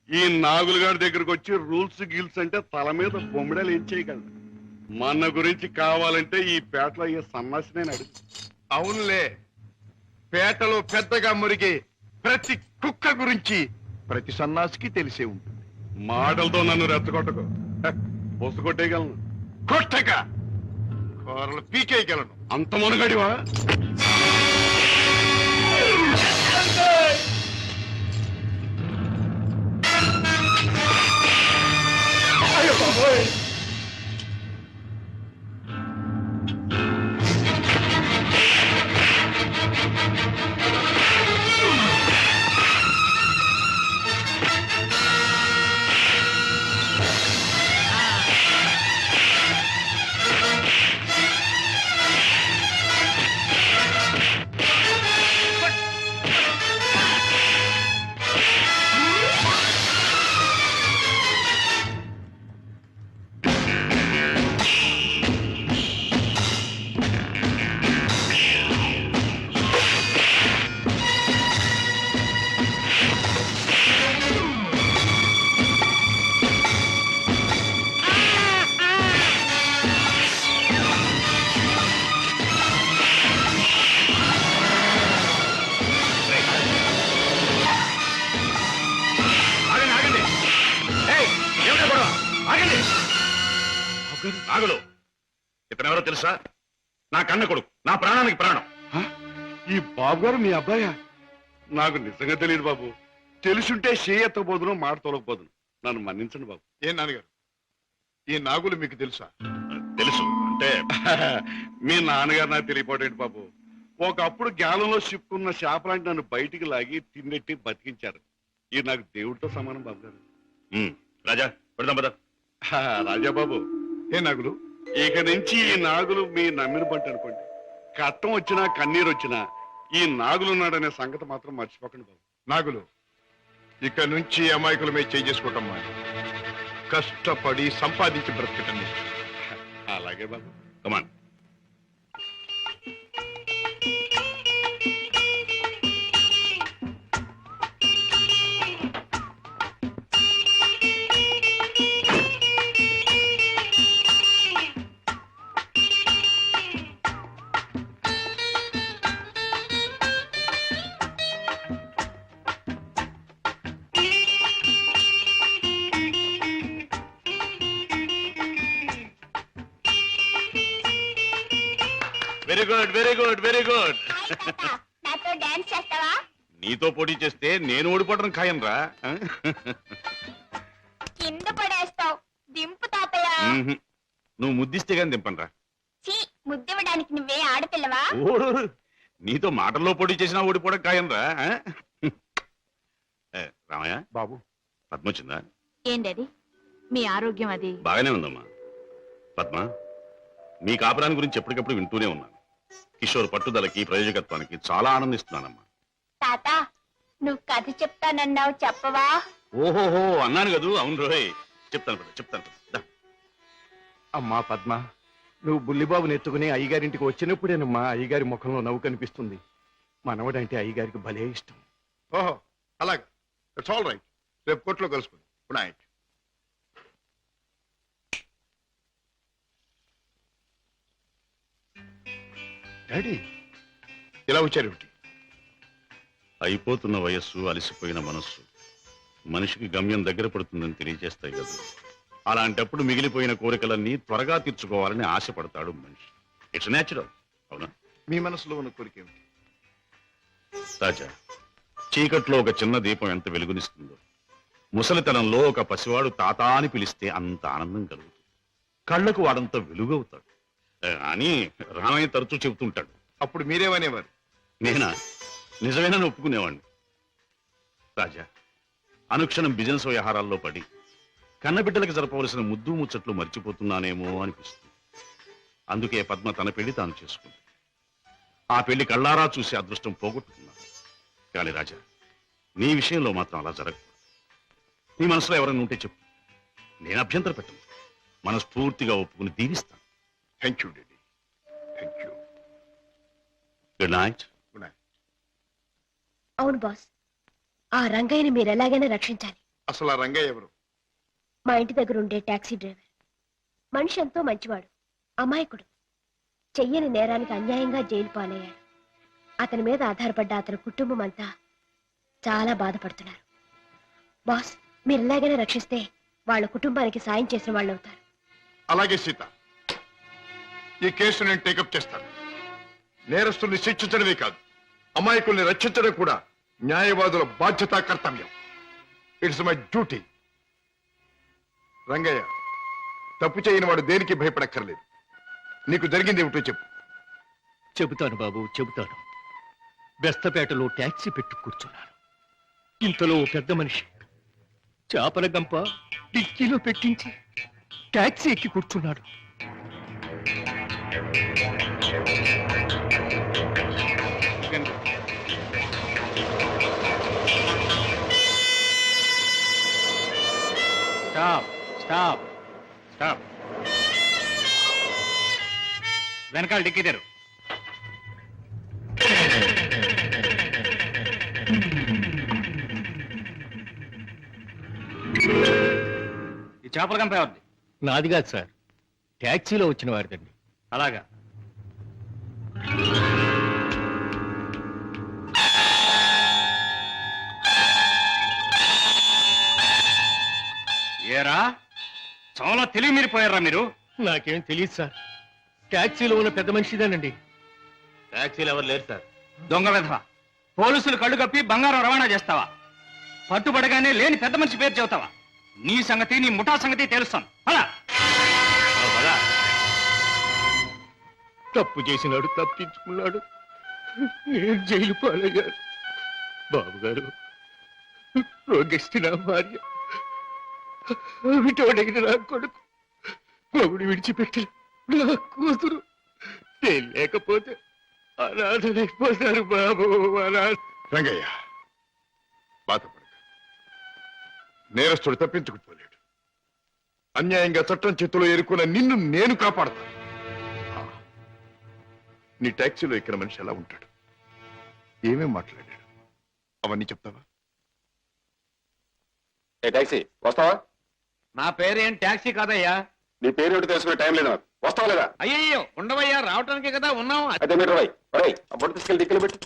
ఈ నాగులు గారి దగ్గరకు వచ్చి రూల్స్ గిల్స్ అంటే తల మీద బొమ్మిడలు ఏం చేయగలరు? మన గురించి కావాలంటే ఈ పేటలో ఈ సన్నాసి నేను అడుగు. అవునులే, పేటలో పెద్దగా మురిగే ప్రతి కుక్క గురించి ప్రతి సన్నాసికి తెలిసే ఉంటుంది. మాటలతో నన్ను రెచ్చగొట్టకు. బొస్సు కొట్టేయగలను. కొట్టక కూరలు పీకేయగలను. అంత మునగడివా? నాగులు, ఇతనెవరో తెలుసా? నా కన్న కొడుకు, నా ప్రాణానికి ప్రాణం. ఈ బాబు గారు మీ అబ్బాయా? నాకు నిజంగా తెలియదు బాబు. తెలుసుంటే చేయెత్తకపోదును, మాట తొలగపోదును. నన్ను మన్నించండి బాబు. ఏ నాన్నగారు, ఈ నాగులు మీకు తెలుసా? తెలుసు అంటే మీ నాన్నగారు నాకు తెలియపోటేంటి బాబు. ఒకప్పుడు గ్యాలంలో చిక్కున్న చేపలాంటి నన్ను బయటికి లాగి తిన్నెట్టి బతికించారు. ఇది నాకు దేవుడితో సమానం బాబు గారు. రాజా పెడదాం పద. రాజాబాబు, ఏ నాగులు? ఇక నుంచి ఈ నాగులు మీ నమ్మిన పంట అనుకోండి. కట్టం వచ్చినా కన్నీరు వచ్చినా ఈ నాగులు ఉన్నాడనే సంగతి మాత్రం మర్చిపోకండి బాబు. నాగులు, ఇక నుంచి అమాయకుల మీద చేసుకుంటాం. కష్టపడి సంపాదించి బ్రతకటం నేర్చు. అలాగే బాబు. Come on. Very good very good very good నాతో డాన్స్ చేస్తావా? నీతో పోటీ చేస్తే నేను ఓడిపోవడం ఖాయం రా. కింద పడేస్తావు. దింపు తాతయ్య. నువ్వు ముద్దిస్తే గాని దింపనరా. చీ, ముద్దివ్వడానికి నువ్వే ఆడపిల్లవా? ఓరు నీతో మాటల్లో పోటీ చేసినా ఓడిపోవడం ఖాయం రా. రామయ్య బాబు పద్మ వచ్చిందా? ఏం డాడీ మీ ఆరోగ్యం అది? బాగానే ఉందమ్మా. పద్మ మీ కాపురాన్ని గురించి ఎప్పటికప్పుడు వింటూనే ఉన్నాను. కిషోర్ పట్టుదలకి ప్రయోజకత్వానికి చాలా ఆనందిస్తున్నానమ్మా. తాత, నువ్వు కథ చెప్తానన్నావు, చెప్పవా? ఓహోహో అన్నాను కదూ. అవును రోయ్, చెప్తాను. అమ్మా పద్మ, నువ్వు బుల్లిబాబుని ఎత్తుకుని అయ్యగారింటికి వచ్చినప్పుడేనమ్మా అయ్యగారి ముఖంలో నవ్వు కనిపిస్తుంది. మనవడంటే అయ్యగారికి భలే ఇష్టం. ఓహో అలాగే, ఇట్స్ ఆల్ రైట్. రేపు కోర్టులో కలుసుకుందాం. Good night. డాడీ ఇలా వచ్చారేమిటి? అయిపోతున్న వయస్సు, అలసిపోయిన మనస్సు మనిషికి గమ్యం దగ్గర పడుతుందని తెలియజేస్తాయి కదా. అలాంటప్పుడు మిగిలిపోయిన కోరికలన్నీ త్వరగా తీర్చుకోవాలని ఆశపడతాడు మనిషి. It's natural. అవునా? మీ మనసులో ఉన్న కోరిక ఏమిటి? రాజా, చీకట్లో ఒక చిన్న దీపం ఎంత వెలుగునిస్తుందో, ముసలితనంలో ఒక పసివాడు తాత అని పిలిస్తే అంత ఆనందం కలుగుతుంది. కళ్ళకు వాడంత వెలుగవుతాడు అని రామయ్య తరచూ చెబుతుంటాడు. అప్పుడు మీరేమనేవారు? నేనా? నిజమేనని ఒప్పుకునేవాడిని. రాజా, అనుక్షణం బిజినెస్ వ్యవహారాల్లో పడి కన్నబిడ్డలకు జరపవలసిన ముద్దు ముచ్చట్లు మర్చిపోతున్నానేమో అనిపిస్తుంది. అందుకే పద్మ తన పెళ్లి తాను చేసుకుంది. ఆ పెళ్లి కళ్ళారా చూసి అదృష్టం పోగొట్టుకున్నాను. కానీ రాజా, నీ విషయంలో మాత్రం అలా జరగదు. నీ మనసులో ఎవరైనా ఉంటే చెప్పు, నేను అభ్యంతర పెట్టను. మనస్ఫూర్తిగా ఒప్పుకుని దీవిస్తాను. Thank you daddy, thank you. Good night. Good night. అవును బాస్, ఆ రంగయ్యని మీరు ఎలాగైనా రక్షించాలి. అసలు ఆ రంగయ్య ఎవరు? మా ఇంటి దగ్గర ఉండే టాక్సీ డ్రైవర్. మనిషి ఎంతో మంచివాడు, అమాయకుడు. చెయ్యని నేరానికి అన్యాయంగా జైలు పాలయ్యాడు. అతని మీద ఆధారపడ్డ అతని కుటుంబం అంతా చాలా బాధపడుతున్నారు. బాస్, మీరు ఎలాగైనా రక్షిస్తే వాళ్ళ కుటుంబానికి సాయం చేసిన వాళ్ళు అవుతారు. అలాగే సీత, ఈ కేసు నేను టేకప్ చేస్తాను. నేరస్తుల్ని శిక్షించడమే కాదు, అమాయకుల్ని రక్షించడం కూడా న్యాయవాదుల బాధ్యత, కర్తవ్యం. It's my duty. రంగయ్య, తప్పు చేయని వాడు దేనికి భయపడక్కర్లేదు. నీకు జరిగింది ఏమిటో చెప్పు. చెబుతాను బాబు, చెబుతాను. బెస్తపేటలో ట్యాక్సీ పెట్టి కూర్చున్నాను. ఇంతలో పెద్ద మనిషి చేపల గంప డిక్కీలో పెట్టించి ట్యాక్సీ ఎక్కి కూర్చున్నాడు. Stop stop stop. వెనకాల డిక్కీ తెరు. ఈ చేపల గంప ఎవరిది? నాది కాదు సార్, ట్యాక్సీలో వచ్చిన వారిదండి. అలాగా. ఏరా, చాలా తెలివి మీరిపోయారా మీరు? నాకేం తెలియదు సార్, ట్యాక్సీలో ఉన్న పెద్ద మనిషిదేనండి. ట్యాక్సీలు ఎవరు లేరు సార్. దొంగ వెధవ, పోలీసులు కళ్ళు కప్పి బంగారం రవాణా చేస్తావా? పట్టుబడగానే లేని పెద్ద మనిషి పేరు చెబుతావా? నీ సంగతి, నీ ముఠా సంగతి తెలుస్తాను. అలా తప్పు చేసినాడు, తప్పించుకున్నాడు. నేను జైలు పాలయ్యాను. బాబు గారు, రోగిష్టి నా భార్య, విటోడైన నా కొడుకు, మొగుడు విడిచిపెట్టిన నా కూతురు, నేను లేకపోతే అనాథలైపోతారు బాబు, అనాథ. రంగయ్య, బాధపడక. నేరస్తుడు తప్పించుకుపోలేడు. అన్యాయంగా చట్టం చేతిలో ఎరుకున్న నిన్ను నేను కాపాడతాను. నీ ట్యాక్సీలో ఎక్కిన మనిషి ఎలా ఉంటాడు, ఏమేం మాట్లాడాడు, అవన్నీ చెప్తావా? టాక్సీ వస్తావా? నా పేరేం ట్యాక్సీ కాదయ్యా. నీ పేరు తెలుసుకునే టైం లేదు నాకు. వస్తావా లేదా? అయ్యయ్యో, ఉండవయ్యా, రావటానికే కదా ఉన్నాం. అయితే మీరు ఆ బొట్టు తీసుకెళ్ళి దిక్కులు పెట్టు.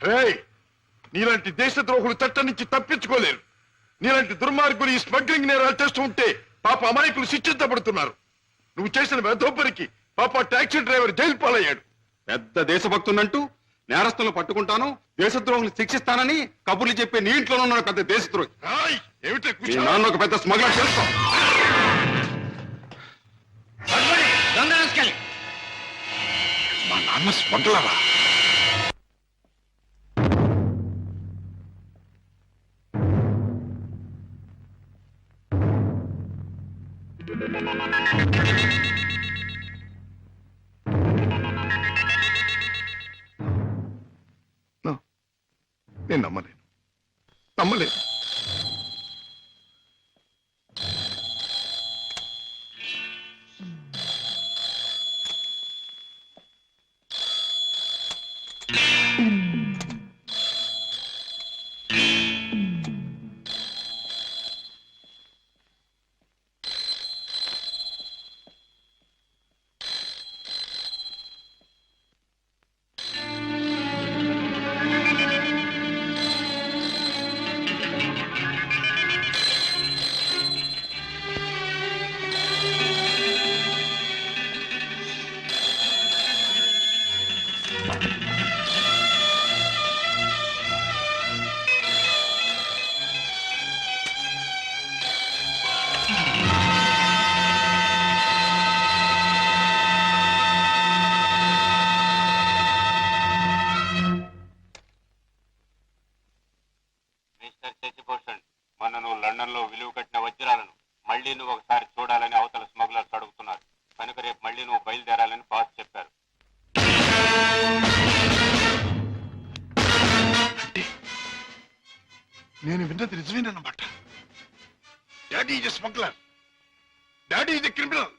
రేయ్, నీలాంటి దేశద్రోహులు చట్టం నుంచి తప్పించుకోలేరు. నీలాంటి దుర్మార్గులు ఈ స్మగ్లింగ్ నేరాలు చేస్తూ ఉంటే పాప అమాయకులు శిక్షించబడుతున్నారు. నువ్వు చేసిన వెధోపరికి పాప టాక్సీ డ్రైవర్ జైలు పాలయ్యాడు. పెద్ద దేశభక్తున్నంటూ నేరస్తులను పట్టుకుంటాను, దేశద్రోహులు శిక్షిస్తానని కబుర్లు చెప్పే నీ ఇంట్లోనే ఉన్నాడు పెద్ద దేశద్రోహి. రాయ్, ఏమిటే మీ కూర్చో? నాన్న ఒక పెద్ద స్మగ్లర్ తెలుసుకో. దొంగ రాస్కెల్. మా నాన్న స్మగ్లరా? నేను నమ్మలేను. మొన్న నువ్వు లండన్ లో విలువ కట్టిన వజ్రాలను మళ్ళీ నువ్వు ఒకసారి చూడాలని అవతల స్మగ్లర్స్ అడుగుతున్నారు. కనుక రేపు మళ్ళీ నువ్వు బయలుదేరాలని బాస్ చెప్పారు. నేను విన్నది నిజమేనన్నమాట. Daddy is smuggler. Daddy is criminal.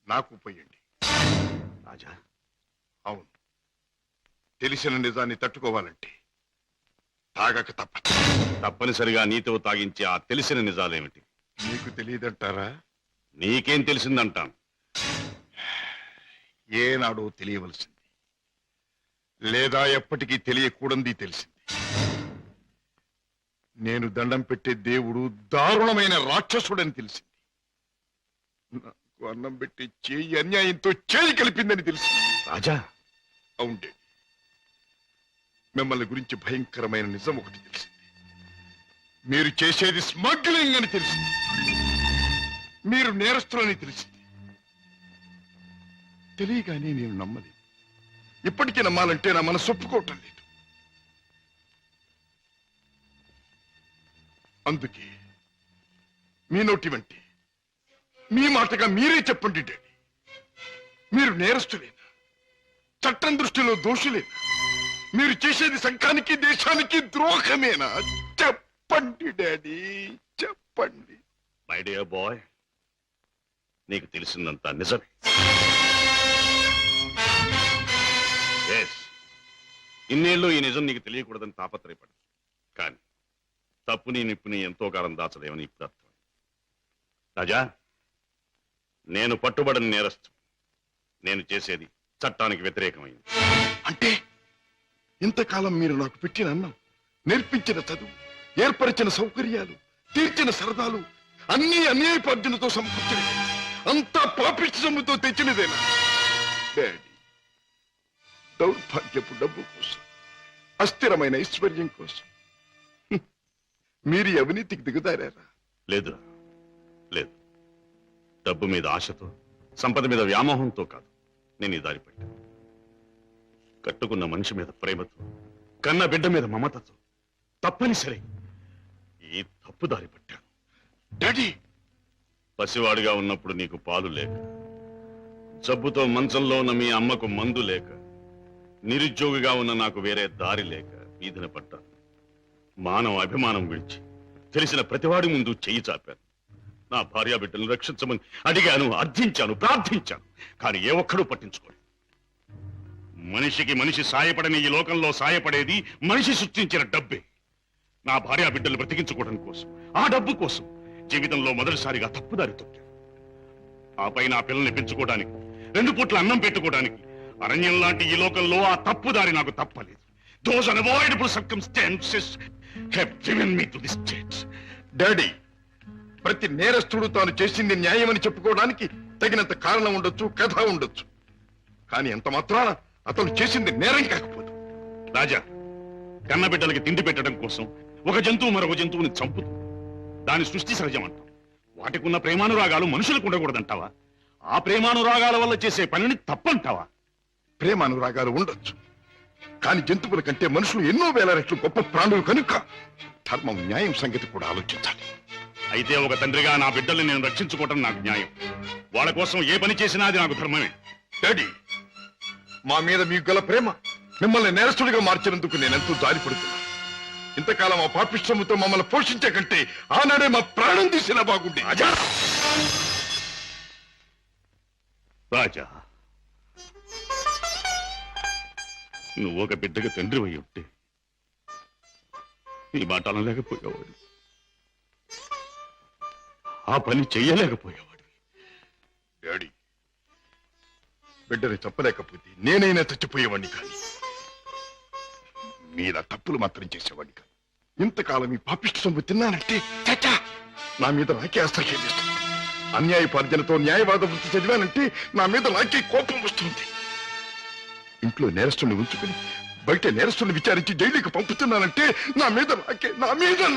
నాకు పోయండి రాజా. అవును, తెలిసిన నిజాన్ని తట్టుకోవాలంటే తాగక తప్పదు. తప్పనిసరిగా నీతో తాగించే ఆ తెలిసిన నిజాలేమిటి? నీకు తెలియదంటారా? నీకేం తెలిసిందంటాను. ఏనాడో తెలియవలసింది, లేదా ఎప్పటికీ తెలియకూడంది తెలిసింది. నేను దండం పెట్టే దేవుడు దారుణమైన రాక్షసుడని తెలిసింది. నాకు అన్నం పెట్టి చేయి అన్యాయంతో చేయి కలిపిందని తెలిసింది. రాజా, అవుండే మిమ్మల్ని గురించి భయంకరమైన నిజం ఒకటి తెలిసింది. మీరు చేసేది స్మగ్లింగ్ అని తెలిసింది. మీరు నేరస్తులని తెలిసింది. తెలియగానే నేను నమ్మలేదు. ఇప్పటికీ నమ్మాలంటే నా మనసు ఒప్పుకోవటం లేదు. అందుకే మీ నోటి వంటి మీ మాటగా మీరే చెప్పండి డాడీ, మీరు నేరస్తులేనా? చట్టం దృష్టిలో దోషులేనా? మీరు చేసేది సంఘానికి దేశానికి ద్రోహమేనా? చెప్పండి డాడీ, చెప్పండి. మై డియర్ బాయ్, నీకు తెలిసిందంతా నిజమే. ఎస్, ఇన్నేళ్ళు ఈ నిజం నీకు తెలియకూడదని తాపత్రయపడు. కానీ తప్పుని నిప్పుని ఎంతో కాలం దాచలేమని ఇప్పుడు అర్థం. రాజా, నేను పట్టుబడిన నేరస్తు. నేను చేసేది చట్టానికి వ్యతిరేకమైంది. అంటే ఇంతకాలం మీరు నాకు పెట్టిన అన్నం, నేర్పించిన చదువు, ఏర్పరిచిన సౌకర్యాలు, తీర్చిన సరదాలు అన్ని అన్యాయపార్జనతో సమకూర్చినవి, అంతా పాపిష్టి సొమ్ముతో తెచ్చినదేనా? డాడీ, దౌర్భాగ్యపు డబ్బు కోసం, అస్థిరమైన ఐశ్వర్యం కోసం మీరు ఈ అవినీతికి దిగుదారా? లేదురా, లేదు. డబ్బు మీద ఆశతో, సంపద మీద వ్యామోహంతో కాదు నేను ఈ దారి పట్టాను. కట్టుకున్న మనిషి మీద ప్రేమతో, కన్న బిడ్డ మీద మమతతో తప్పనిసరి ఈ తప్పు దారి పట్టాను. డాడీ, పసివాడిగా ఉన్నప్పుడు నీకు పాలు లేక, జబ్బుతో మంచంలో ఉన్న మీ అమ్మకు మందు లేక, నిరుద్యోగిగా ఉన్న నాకు వేరే దారి లేక వీధిన పడ్డాను. మానవ అభిమానం గురించి తెలిసిన ప్రతివాడి ముందు చెయ్యి చాపాను. నా భార్య బిడ్డలను రక్షించమని అడిగాను, అర్థించాను, ప్రార్థించాను. కానీ ఏ ఒక్కడూ పట్టించుకోలేదు. మనిషికి మనిషి సాయపడని ఈ లోకంలో సాయపడేది మనిషి సృష్టించిన డబ్బే. నా భార్య బిడ్డలు బ్రతికించుకోవడం కోసం, ఆ డబ్బు కోసం జీవితంలో మొదటిసారిగా తప్పుదారి తొక్కాను. ఆపై నా పిల్లల్ని పెంచుకోవడానికి, 2 పూట్ల అన్నం పెట్టుకోవడానికి అరణ్యం లాంటి ఈ లోకంలో ఆ తప్పుదారి నాకు తప్పలేదు. Those unavoidable circumstances have driven me to this state. Daddy, ప్రతి నేరస్తుడు తాను చేసింది న్యాయమని చెప్పుకోవడానికి తగినంత కారణం ఉండొచ్చు, కథ ఉండొచ్చు. కానీ ఎంత మాత్రాన అతను చేసింది నేరం కాకపోదు. రాజా, కన్నబిడ్డలకి తిండి పెట్టడం కోసం ఒక జంతువు మరొక జంతువుని చంపుతుంది. దాని సృష్టి సహజం అంటాం. వాటికి ఉన్న ప్రేమానురాగాలు మనుషులకు ఉండకూడదంటావా? ఆ ప్రేమానురాగాల వల్ల చేసే పనిని తప్పంటావా? ప్రేమానురాగాలు ఉండొచ్చు, కానీ జంతువుల కంటే మనుషులు ఎన్నో వేల రెట్లు గొప్ప ప్రాణులు కనుక ధర్మం, న్యాయం సంగతి కూడా ఆలోచించాలి. అయితే ఒక తండ్రిగా నా బిడ్డల్ని నేను రక్షించుకోవటం నాకు న్యాయం. వాళ్ళ కోసం ఏ పని చేసినా అది నాకు ధర్మమే. డాడీ, మా మీద మీకు గల ప్రేమ మిమ్మల్ని నేరస్తుడిగా మార్చినందుకు నేనెంతో జాలిపడుతున్నాను. ఇంతకాలం ఆ పాపిష్టముతో మమ్మల్ని పోషించే కంటే ఆనాడే మా ప్రాణం తీసినా బాగుండే. రాజా, నువ్వు ఒక బిడ్డగా తండ్రి అయి ఉంటే నీ మాట అనలేకపోయేవాడు, ఆ పని చెయ్యలేకపోయేవాడు. డాడీ, బిడ్డని చెప్పలేకపోతే నేనైనా చచ్చిపోయేవాడిని, కానీ మీరా తప్పులు మాత్రం చేసేవాడిని కాదు. ఇంతకాలం ఈ పాపిష్టి సొమ్ము తిన్నానంటే చచ్చా నా మీద నాకే అసహ్యం వేస్తుంది. అన్యాయపార్జనతో న్యాయవాద వృత్తి చదివానంటే నా మీద నాకే కోపం వస్తుంది. ఇంట్లో నేరస్తుని ఉంచుకుని బయట నేరస్తుని విచారించి జైలుకి పంపుతున్నానంటే నా మీద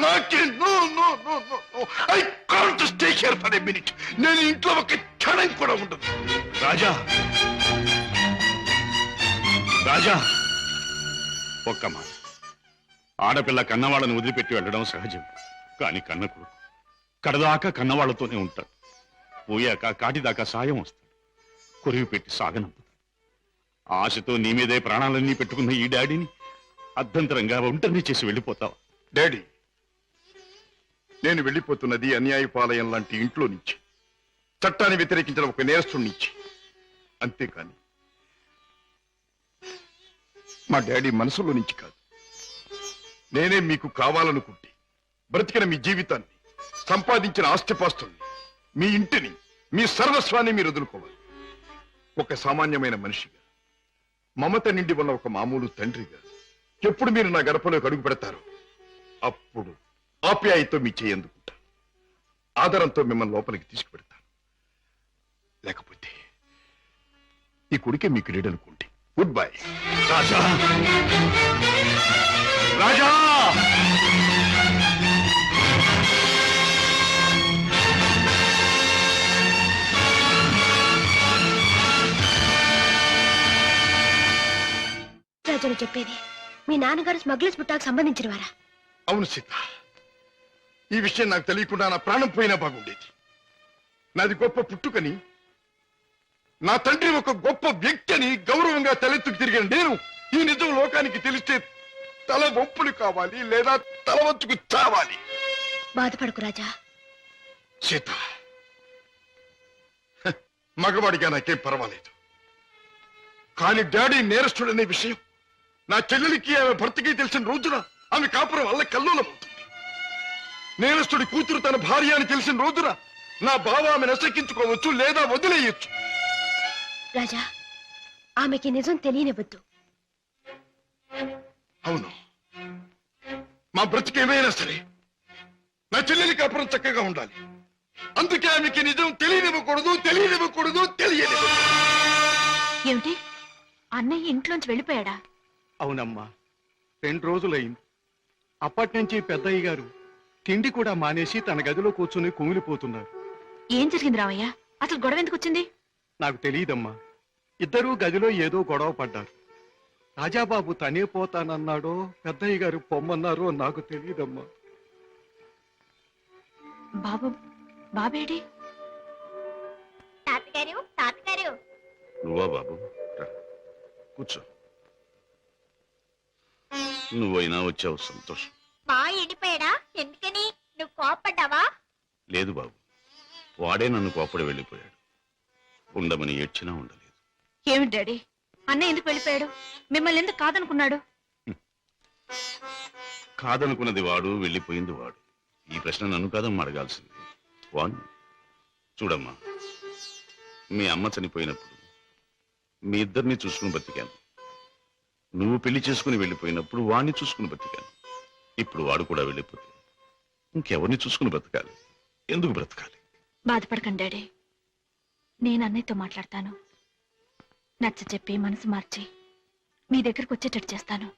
నాకే no no no no I can't stay here for a minute. నేను ఇంట్లో ఒక క్షణం కూడా ఉండదు. రాజా, రాజా, ఒక్క మాట. ఆడపిల్ల కన్నవాళ్ళను వదిలిపెట్టి వెళ్ళడం సహజం. కానీ కన్నకు కడదాకా కన్నవాళ్లతోనే ఉంటాడు. పోయాక కాటిదాకా సాయం వస్తాడు. కొరివి పెట్టి సాగనంపుతాడు. ఆశతో నీ మీదే ప్రాణాలన్నీ పెట్టుకున్న ఈ డాడీని అభ్యంతరంగా ఒంటరిని చేసి వెళ్ళిపోతావా? డాడీ, నేను వెళ్ళిపోతున్నది అన్యాయపాలయం లాంటి ఇంట్లో నుంచి, చట్టాన్ని వ్యతిరేకించిన ఒక నేరస్తుడి నుంచి. అంతేకాని మా డాడీ మనసులో నుంచి కాదు. నేనే మీకు కావాలనుకుంటే బ్రతికిన మీ జీవితాన్ని, సంపాదించిన ఆస్తిపాస్తుల్ని, మీ ఇంటిని, మీ సర్వస్వాన్ని మీరు వదులుకోవాలి. ఒక సామాన్యమైన మనిషిగా, మమత నిండి ఉన్న ఒక మామూలు తండ్రిగా ఎప్పుడు మీరు నా గడపలోకి అడుగు పెడతారో అప్పుడు ఆప్యాయతో మీ చేయి అందుకుంటాను. ఆదరంతో మిమ్మల్ని లోపలికి తీసుకుపెడతాను. లేకపోతే ఈ కొడుకే మీ క్రీడ అనుకోండి. Good bye. రాజా, రాజా, రాజును చెప్పేది మీ నాన్నగారు స్మగ్లర్స్ బుట్టాకు సంబంధించిన వారా? అవును సీత, ఈ విషయం నాకు తెలియకుండా నా ప్రాణం పోయినా బాగుండేది. నాది గొప్ప పుట్టుకని, నా తండ్రి ఒక గొప్ప వ్యక్తి అని గౌరవంగా తలెత్తుకు తిరిగిన నేను ఈ నిజం లోకానికి తెలిస్తే తల వంపులు కావాలి, లేదా తల వంచుకు చావాలి. బాధపడకు రాజా. సీత, మగవాడిగా నాకేం పర్వాలేదు. కానీ డాడీ నేరస్తుడనే విషయం నా చెల్లెలికి, ఆమె భర్తకి తెలిసిన రోజున ఆమె కాపురం వల్ల కల్లోలమవుతుంది. నేరస్తుడి కూతురు తన భార్య అని తెలిసిన రోజున నా బావ ఆమెను అసక్కించుకోవచ్చు, లేదా వదిలేయచ్చు. రాజా, ఆమెకి నిజం తెలియనివ్వద్దు. అవును, మా బ్రతికేమైనా సరే నా చెల్లెలి కాపురం చక్కగా ఉండాలి. అందుకే ఆమెకి నిజం తెలియనివ్వకూడదు. ఏమిటి, అన్నయ్య ఇంట్లోంచి వెళ్ళిపోయాడా? అవునమ్మా, 2 రోజులైంది. అప్పటి నుంచి పెద్దయ్య గారు తిండి కూడా మానేసి తన గదిలో కూర్చుని కుమిలిపోతున్నారు. ఏం జరిగింది రామయ్య? అసలు గొడవ ఎందుకు వచ్చింది? నాకు తెలియదమ్మా. ఇద్దరూ గదిలో ఏదో గొడవ పడ్డారు. రాజాబాబు తనే పోతానన్నాడో పెద్దయ్య గారు పొమ్మన్నారో నాకు తెలియదమ్మా. బాబేడి? తాతగారు నువ్వా బాబు రా, కూర్చో. నువ్వైనా వచ్చావు, సంతోషం. మా ఎండిపోయాడా? ఎందుకని? నువ్వు కోపడ్డావా? లేదు బాబు, వాడే నన్ను కోపడి వెళ్ళిపోయాడు. ఉండమని ఏడ్చినా ఉండలేదు. ఏమిటి డాడీ, అన్నయ్య ఎందుకు వెళ్ళిపోయాడు? మిమ్మల్ని ఎందుకు కాదనుకున్నాడు? కాదనుకున్నది వాడు, వెళ్ళిపోయింది వాడు. ఈ ప్రశ్న నన్ను కాదమ్మా అడగాల్సింది. వాణ్ణి చూడమ్మా, మీ అమ్మ చనిపోయినప్పుడు మీ ఇద్దరిని చూసుకుని బతికాను. నువ్వు పెళ్లి చేసుకుని వెళ్ళిపోయినప్పుడు వాణ్ణి చూసుకుని బతికాను. ఇప్పుడు వాడు కూడా వెళ్ళిపోతే ఇంకెవరిని చూసుకుని బ్రతకాలి? ఎందుకు బ్రతకాలి? బాధపడకండి డాడీ, నేను అన్నయ్యతో మాట్లాడతాను. నచ్చ చెప్పి మనసు మార్చి మీ దగ్గరకు వచ్చేటట్టు చేస్తాను.